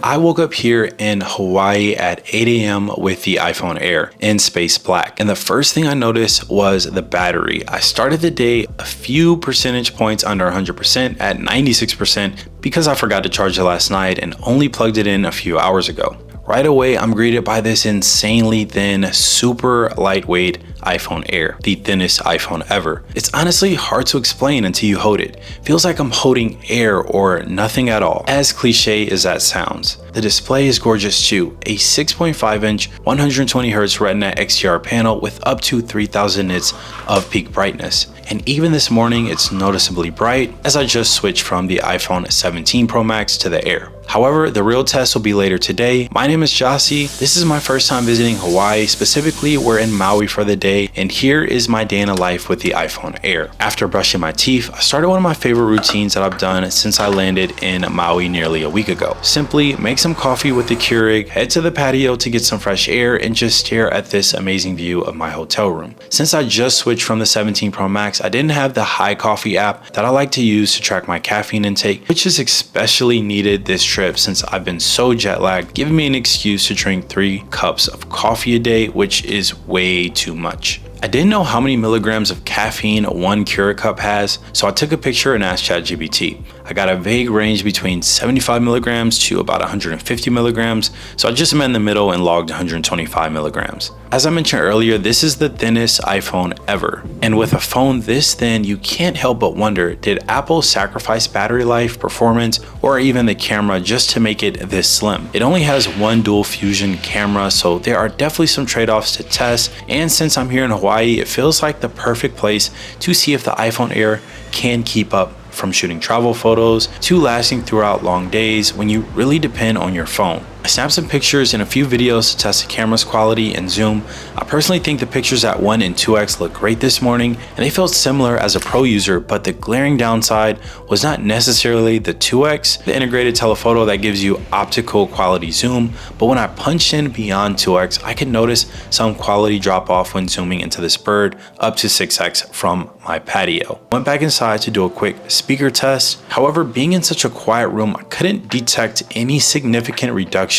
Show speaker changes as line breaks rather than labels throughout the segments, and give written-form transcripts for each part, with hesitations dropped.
I woke up here in Hawaii at 8 a.m. with the iPhone Air in space black. And the first thing I noticed was the battery. I started the day a few percentage points under 100% at 96% because I forgot to charge it last night and only plugged it in a few hours ago. Right away, I'm greeted by this insanely thin, super lightweight iPhone Air, the thinnest iPhone ever. It's honestly hard to explain until you hold it. Feels like I'm holding air or nothing at all, as cliche as that sounds. The display is gorgeous too, a 6.5-inch 120Hz Retina XDR panel with up to 3000 nits of peak brightness. And even this morning, it's noticeably bright as I just switched from the iPhone 17 Pro Max to the Air. However, the real test will be later today. My name is Gyasi. This is my first time visiting Hawaii. Specifically, we're in Maui for the day, and here is my day in the life with the iPhone Air. After brushing my teeth, I started one of my favorite routines that I've done since I landed in Maui nearly a week ago. Simply make some coffee with the Keurig, head to the patio to get some fresh air, and just stare at this amazing view of my hotel room. Since I just switched from the 17 Pro Max, I didn't have the High Coffee app that I like to use to track my caffeine intake, which is especially needed this trip since I've been so jet lagged, giving me an excuse to drink 3 cups of coffee a day, which is way too much. I didn't know how many milligrams of caffeine one Keurig cup has, so I took a picture and asked ChatGPT. I got a vague range between 75 milligrams to about 150 milligrams, so I just met in the middle and logged 125 milligrams. As I mentioned earlier, this is the thinnest iPhone ever. And with a phone this thin, you can't help but wonder, did Apple sacrifice battery life, performance, or even the camera just to make it this slim? It only has one dual fusion camera, so there are definitely some trade-offs to test, and since I'm here in Hawaii, it feels like the perfect place to see if the iPhone Air can keep up, from shooting travel photos to lasting throughout long days when you really depend on your phone. I snapped some pictures and a few videos to test the camera's quality and zoom. I personally think the pictures at 1 and 2x look great this morning, and they felt similar as a pro user, but the glaring downside was not necessarily the 2x, the integrated telephoto that gives you optical quality zoom, but when I punched in beyond 2x, I could notice some quality drop off when zooming into this bird up to 6x from my patio. Went back inside to do a quick speaker test. However, being in such a quiet room, I couldn't detect any significant reduction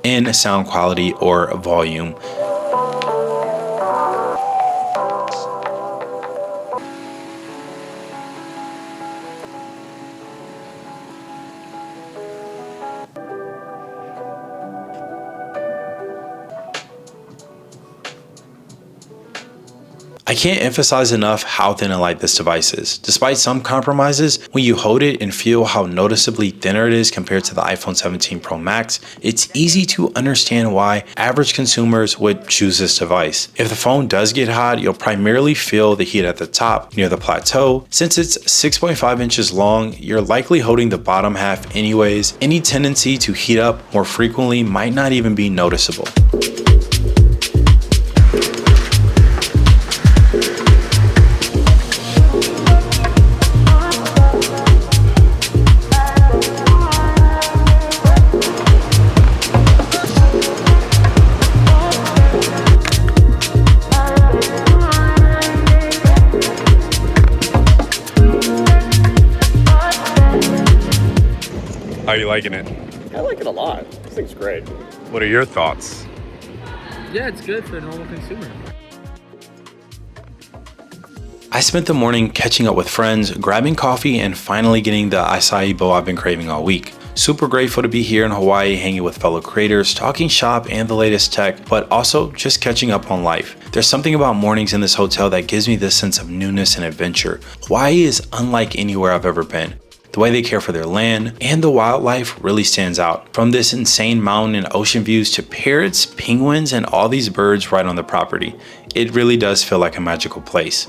in sound quality or volume. I can't emphasize enough how thin and light this device is. Despite some compromises, when you hold it and feel how noticeably thinner it is compared to the iPhone 17 Pro Max, it's easy to understand why average consumers would choose this device. If the phone does get hot, you'll primarily feel the heat at the top near the plateau. Since it's 6.5 inches long, you're likely holding the bottom half anyways. Any tendency to heat up more frequently might not even be noticeable.
How are you liking it?
I like it a lot. This thing's great.
What are your thoughts?
Yeah, it's good for a normal consumer.
I spent the morning catching up with friends, grabbing coffee, and finally getting the acai bowl I've been craving all week. Super grateful to be here in Hawaii, hanging with fellow creators, talking shop and the latest tech, but also just catching up on life. There's something about mornings in this hotel that gives me this sense of newness and adventure. Hawaii is unlike anywhere I've ever been. The way they care for their land and the wildlife really stands out. From this insane mountain and ocean views to parrots, penguins, and all these birds right on the property. It really does feel like a magical place.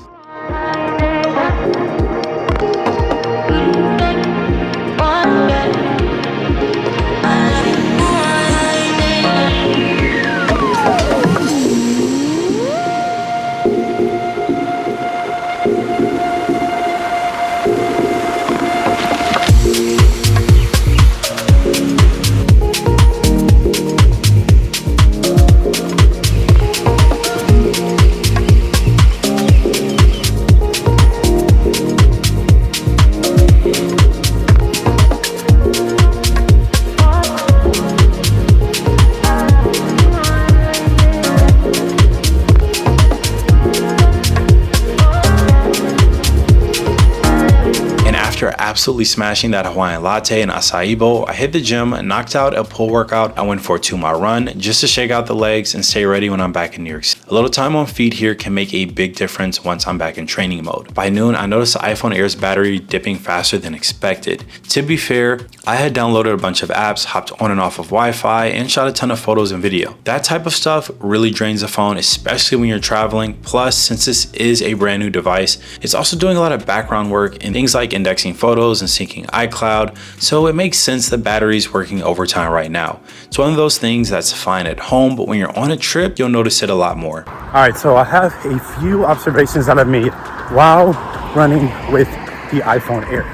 absolutely smashing that Hawaiian latte and acai bowl, I hit the gym, knocked out a pull workout. I went for a 2-mile run just to shake out the legs and stay ready when I'm back in New York City. A little time on feet here can make a big difference once I'm back in training mode. By noon, I noticed the iPhone Air's battery dipping faster than expected. To be fair, I had downloaded a bunch of apps, hopped on and off of Wi-Fi, and shot a ton of photos and video. That type of stuff really drains the phone, especially when you're traveling. Plus, since this is a brand new device, it's also doing a lot of background work in things like indexing photos and syncing iCloud, so it makes sense the battery's working overtime right now. It's one of those things that's fine at home, but when you're on a trip, you'll notice it a lot more.
All right, so I have a few observations that I've made while running with the iPhone Air.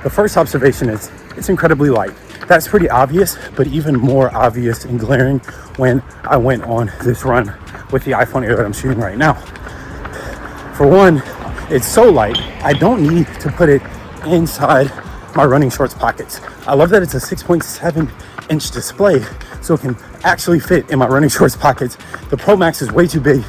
The first observation is it's incredibly light. That's pretty obvious, but even more obvious and glaring when I went on this run with the iPhone Air that I'm shooting right now. For one, it's so light, I don't need to put it inside my running shorts pockets. I love that it's a 6.7-inch display, so it can actually fit in my running shorts pockets. The Pro Max is way too big.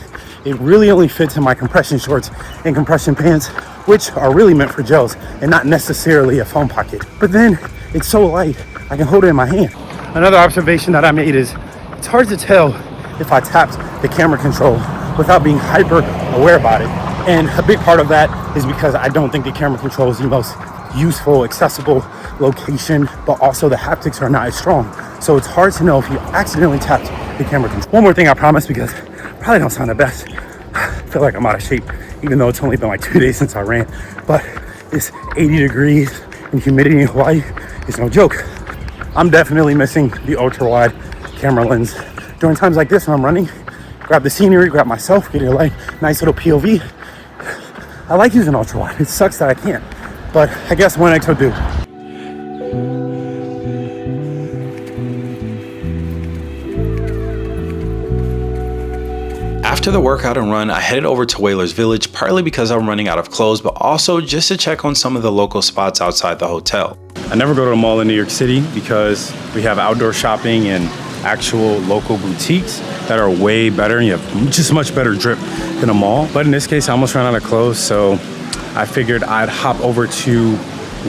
It really only fits in my compression shorts and compression pants, which are really meant for gels and not necessarily a phone pocket. But then it's so light, I can hold it in my hand. Another observation that I made is it's hard to tell if I tapped the camera control without being hyper aware about it. And a big part of that is because I don't think the camera control is the most useful, accessible location, but also the haptics are not as strong. So it's hard to know if you accidentally tapped the camera control. One more thing I promise, because I probably don't sound the best. I feel like I'm out of shape, even though it's only been like 2 days since I ran. But it's 80 degrees and humidity in Hawaii is no joke. I'm definitely missing the ultra wide camera lens. During times like this when I'm running, grab the scenery, grab myself, get a like nice little POV. I like using ultra wide. It sucks that I can't, but I guess one X will do.
After the workout and run, I headed over to Whalers Village, partly because I'm running out of clothes, but also just to check on some of the local spots outside the hotel.
I never go to the mall in New York City because we have outdoor shopping and actual local boutiques that are way better, and you have just much better drip than a mall. But in this case, I almost ran out of clothes, so I figured I'd hop over to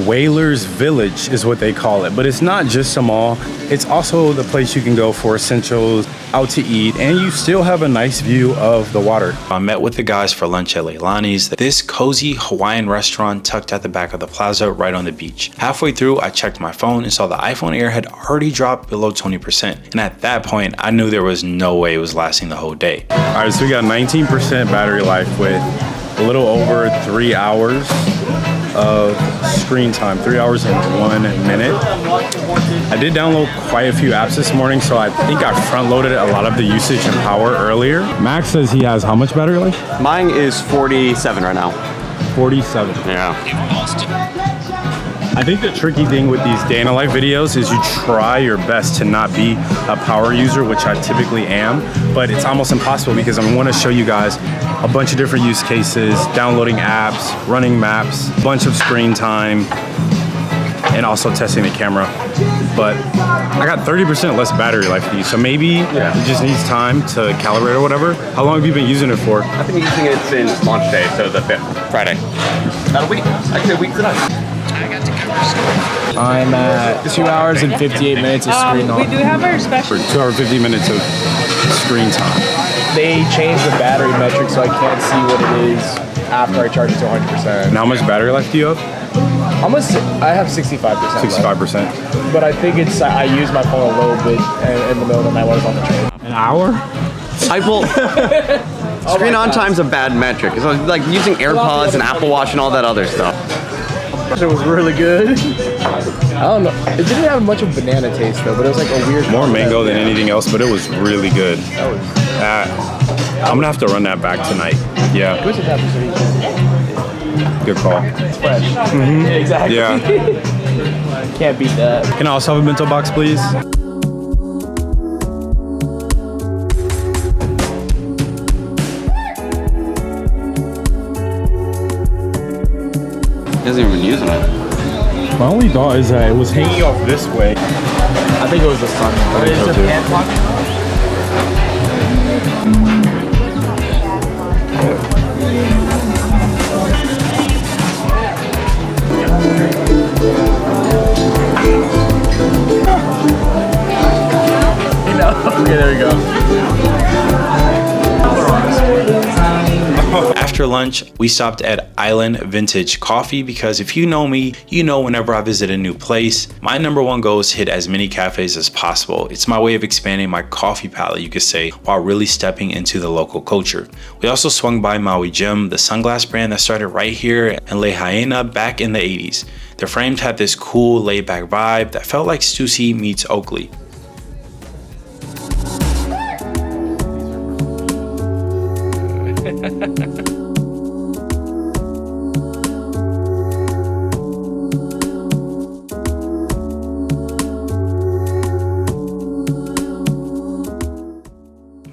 Whalers Village is what they call it. But it's not just a mall, it's also the place you can go for essentials, out to eat, and you still have a nice view of the water.
I met with the guys for lunch at Leilani's, this cozy Hawaiian restaurant tucked at the back of the plaza right on the beach. Halfway through, I checked my phone and saw the iPhone Air had already dropped below 20%. And at that point, I knew there was no way it was lasting the whole day.
All right, so we got 19% battery life with a little over 3 hours of screen time, 3 hours and 1 minute. I did download quite a few apps this morning, so I think I front loaded a lot of the usage and power earlier. Max says he has how much battery life?
Mine is 47 right now.
47.
Yeah.
I think the tricky thing with these day in the life videos is you try your best to not be a power user, which I typically am, but it's almost impossible because I want to show you guys a bunch of different use cases, downloading apps, running maps, a bunch of screen time, and also testing the camera. But I got 30% less battery life than you, so maybe it just needs time to calibrate or whatever. How long have you been using it for?
I've been using it since launch day, so the 5th, Friday. About a week. Actually, a week tonight.
I'm at 2 hours and 58 minutes of screen on.
We do have our special.
For 2 hours, 50 minutes of screen time.
They changed the battery metric so I can't see what it is after I charge it to 100%.
And how much battery life do you have?
I have 65%.
65%.
But I think it's, I use my phone a little bit in the middle of the night while I was on the train.
An hour?
Screen on time's a bad metric. It's like using AirPods and Apple Watch and all that other stuff.
It was really good. I don't know. It didn't have much of banana taste though, but it was like a weird.
More mango than anything else, but it was really good. I'm gonna have to run that back tonight. Yeah. Good call.
It's fresh. Mm-hmm. Exactly.
Yeah.
Can't beat that.
Can I also have a bento box, please?
He hasn't even been using it.
My only thought is that it was hanging off this way.
I think it was the sun. But it's a hand pocket. Okay, there we go.
After lunch, we stopped at Island Vintage Coffee because if you know me, you know whenever I visit a new place, my #1 goal is to hit as many cafes as possible. It's my way of expanding my coffee palette, you could say, while really stepping into the local culture. We also swung by Maui Gym, the sunglass brand that started right here in Lehaina back in the 80s. Their frames had this cool laid-back vibe that felt like Stussy meets Oakley.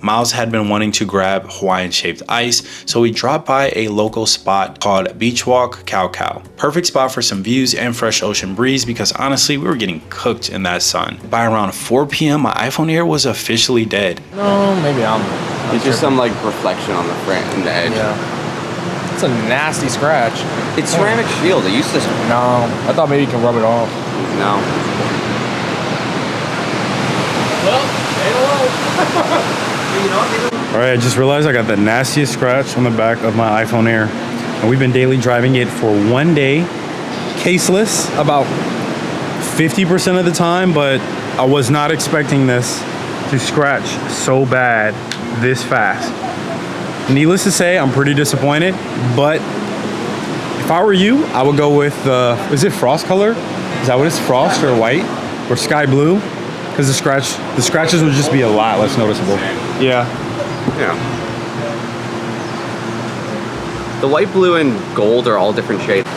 Miles had been wanting to grab Hawaiian shaved ice, so we dropped by a local spot called Beach Walk Cow Cow. Perfect spot for some views and fresh ocean breeze because honestly, we were getting cooked in that sun. By around 4 p.m., my iPhone Air was officially dead.
No, maybe I'm
It's just some like reflection on the front and the edge.
Yeah. It's a nasty scratch.
It's ceramic shield. It used to.
No, I thought maybe you can rub it off.
No.
Well, say hello.
All right, I just realized I got the nastiest scratch on the back of my iPhone Air. And we've been daily driving it for 1 day, caseless, about 50% of the time, but I was not expecting this to scratch so bad this fast. Needless to say, I'm pretty disappointed, but if I were you, I would go with is it frost color? Is that what it's, frost or white or sky blue? Because the scratches would just be a lot less noticeable. Yeah.
Yeah. The white, blue, and gold are all different shades.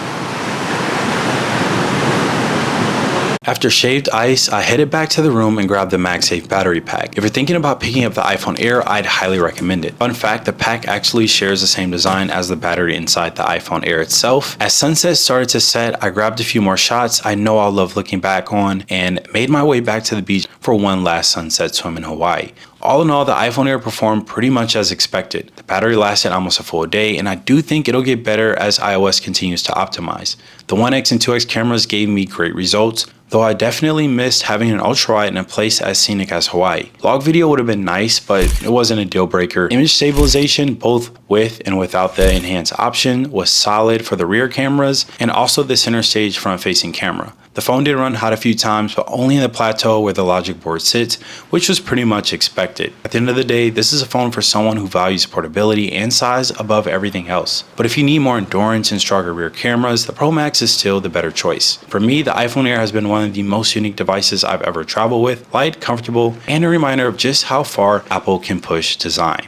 After shaved ice, I headed back to the room and grabbed the MagSafe battery pack. If you're thinking about picking up the iPhone Air, I'd highly recommend it. Fun fact, the pack actually shares the same design as the battery inside the iPhone Air itself. As sunset started to set, I grabbed a few more shots I know I'll love looking back on and made my way back to the beach for one last sunset swim in Hawaii. All in all, the iPhone Air performed pretty much as expected. The battery lasted almost a full day, and I do think it'll get better as iOS continues to optimize. The 1X and 2X cameras gave me great results, though I definitely missed having an ultrawide in a place as scenic as Hawaii. Log video would have been nice, but it wasn't a deal breaker. Image stabilization, both with and without the enhanced option, was solid for the rear cameras and also the center stage front facing camera. The phone did run hot a few times, but only in the plateau where the logic board sits, which was pretty much expected. At the end of the day, this is a phone for someone who values portability and size above everything else. But if you need more endurance and stronger rear cameras, the Pro Max is still the better choice. For me, the iPhone Air has been one of the most unique devices I've ever traveled with, light, comfortable, and a reminder of just how far Apple can push design.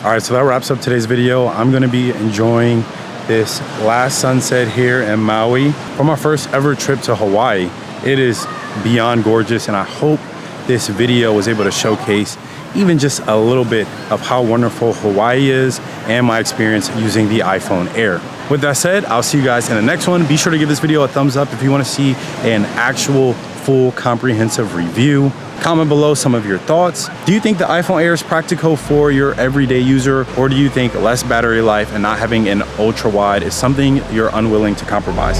All right, so that wraps up today's video. I'm gonna be enjoying this last sunset here in Maui. For my first ever trip to Hawaii, it is beyond gorgeous, and I hope this video was able to showcase even just a little bit of how wonderful Hawaii is and my experience using the iPhone Air. With that said, I'll see you guys in the next one. Be sure to give this video a thumbs up if you want to see an actual full comprehensive review. Comment below some of your thoughts. Do you think the iPhone Air is practical for your everyday user, or do you think less battery life and not having an ultra wide is something you're unwilling to compromise?